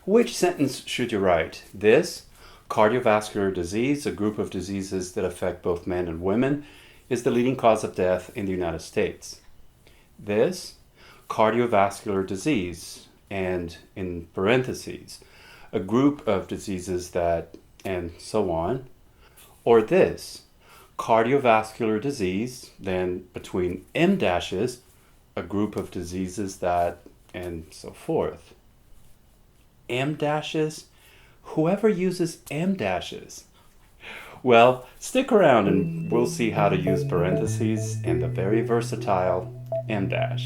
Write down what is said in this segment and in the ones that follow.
Which sentence should you write? This, cardiovascular disease, a group of diseases that affect both men and women, is the leading cause of death in the United States. This, cardiovascular disease, and in parentheses, a group of diseases that, and so on. Or this, cardiovascular disease, then between M dashes, a group of diseases that, and so forth. M dashes? Whoever uses M dashes? Well, stick around and we'll see how to use parentheses and the very versatile M dash.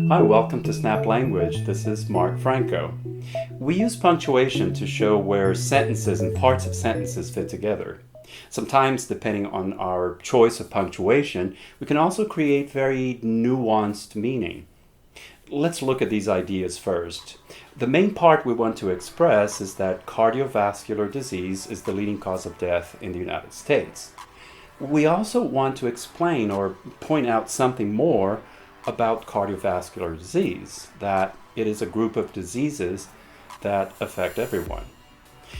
Hi, welcome to Snap Language. This is Mark Franco. We use punctuation to show where sentences and parts of sentences fit together. Sometimes, depending on our choice of punctuation, we can also create very nuanced meaning. Let's look at these ideas first. The main part we want to express is that cardiovascular disease is the leading cause of death in the United States. We also want to explain or point out something more about cardiovascular disease, that it is a group of diseases that affect everyone.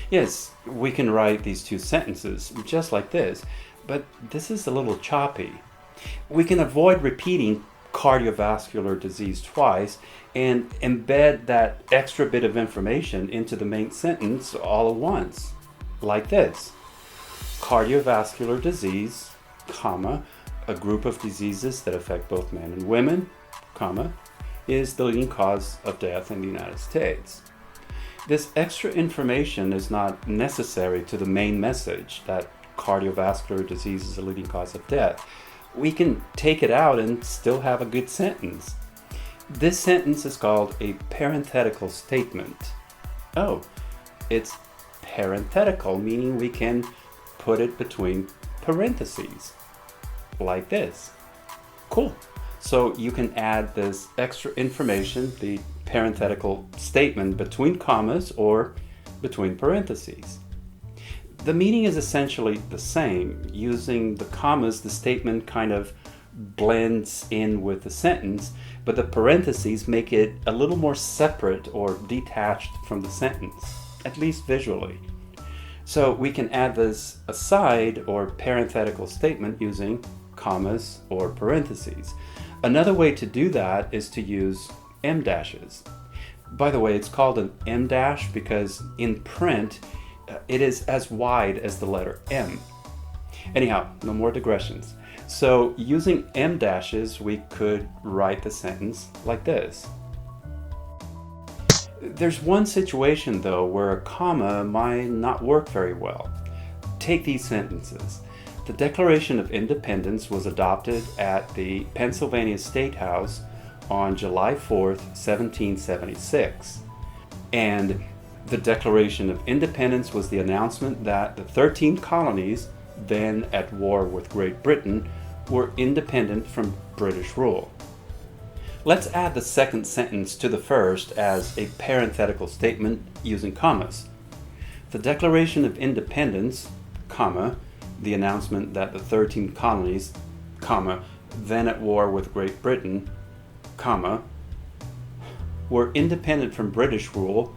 Yes, we can write these two sentences just like this, but this is a little choppy. We can avoid repeating cardiovascular disease twice and embed that extra bit of information into the main sentence all at once, like this. Cardiovascular disease, comma, a group of diseases that affect both men and women, comma, is the leading cause of death in the United States. This extra information is not necessary to the main message that cardiovascular disease is the leading cause of death. We can take it out and still have a good sentence. This sentence is called a parenthetical statement. Oh, it's parenthetical, meaning we can put it between parentheses, like this. Cool. So you can add this extra information, the parenthetical statement, between commas or between parentheses. The meaning is essentially the same. Using the commas, the statement kind of blends in with the sentence, but the parentheses make it a little more separate or detached from the sentence, at least visually. So we can add this aside or parenthetical statement using commas or parentheses. Another way to do that is to use M dashes. By the way, it's called an M dash because in print, it is as wide as the letter M. Anyhow, no more digressions. So using M dashes, we could write the sentence like this. There's one situation though where a comma might not work very well. Take these sentences. The Declaration of Independence was adopted at the Pennsylvania State House on July 4th, 1776. And the Declaration of Independence was the announcement that the 13 colonies, then at war with Great Britain, were independent from British rule. Let's add the second sentence to the first as a parenthetical statement using commas. The Declaration of Independence, comma, the announcement that the 13 colonies, comma, then at war with Great Britain, comma, were independent from British rule,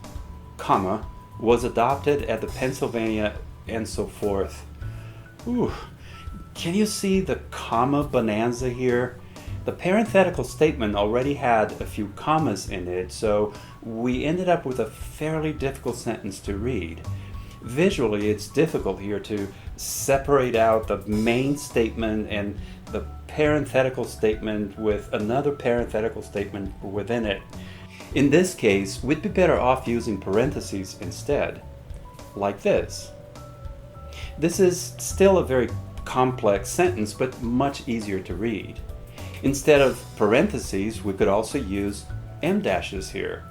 comma, was adopted at the Pennsylvania, and so forth. Ooh, can you see the comma bonanza here? The parenthetical statement already had a few commas in it, so we ended up with a fairly difficult sentence to read. Visually, it's difficult here to separate out the main statement and the parenthetical statement with another parenthetical statement within it. In this case, we'd be better off using parentheses instead, like this. This is still a very complex sentence, but much easier to read. Instead of parentheses, we could also use M dashes here.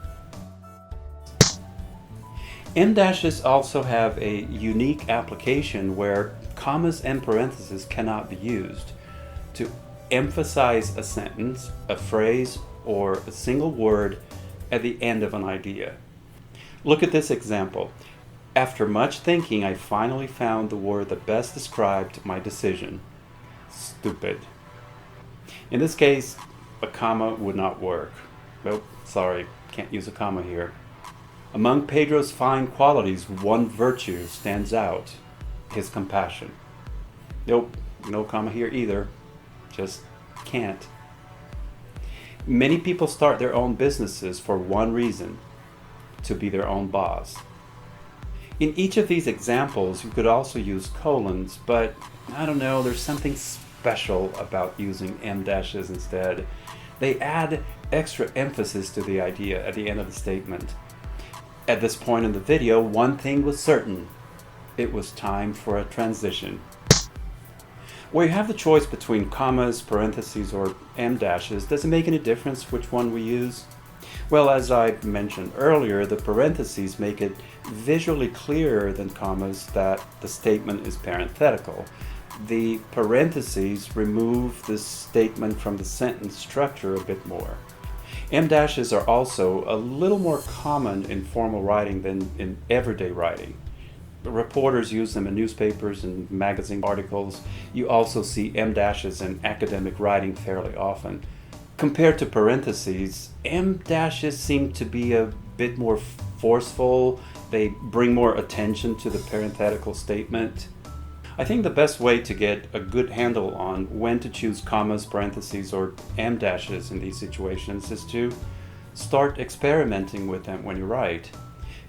M dashes also have a unique application where commas and parentheses cannot be used to emphasize a sentence, a phrase, or a single word at the end of an idea. Look at this example. After much thinking, I finally found the word that best described my decision. Stupid. In this case, a comma would not work. Nope, sorry, can't use a comma here. Among Pedro's fine qualities, one virtue stands out: his compassion. Nope, no comma here either. Just can't. Many people start their own businesses for one reason: to be their own boss. In each of these examples, you could also use colons, but I don't know, there's something special about using em dashes instead. They add extra emphasis to the idea at the end of the statement. At this point in the video, one thing was certain: it was time for a transition. Where you have the choice between commas, parentheses, or em dashes, does it make any difference which one we use? Well, as I mentioned earlier, the parentheses make it visually clearer than commas that the statement is parenthetical. The parentheses remove the statement from the sentence structure a bit more. Em dashes are also a little more common in formal writing than in everyday writing. Reporters use them in newspapers and magazine articles. You also see em dashes in academic writing fairly often. Compared to parentheses, em dashes seem to be a bit more forceful. They bring more attention to the parenthetical statement. I think the best way to get a good handle on when to choose commas, parentheses, or em dashes in these situations is to start experimenting with them when you write.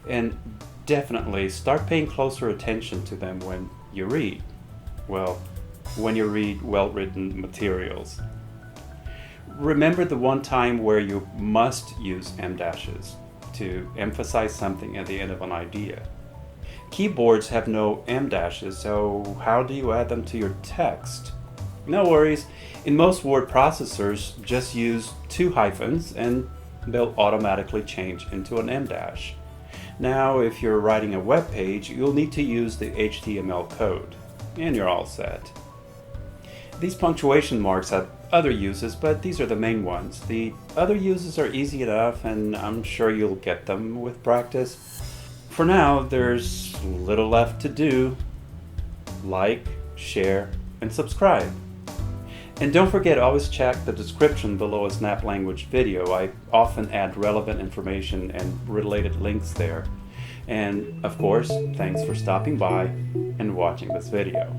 And definitely start paying closer attention to them when you read. Well, when you read well-written materials. Remember the one time where you must use em dashes to emphasize something at the end of an idea. Keyboards have no em dashes, so how do you add them to your text? No worries. In most word processors, just use 2 hyphens and they'll automatically change into an em dash. Now, if you're writing a web page, you'll need to use the HTML code, and you're all set. These punctuation marks have other uses, but these are the main ones. The other uses are easy enough, and I'm sure you'll get them with practice. For now, there's little left to do. Like, share, and subscribe. And don't forget, always check the description below a Snap Language video. I often add relevant information and related links there. And of course, thanks for stopping by and watching this video.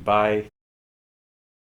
Bye.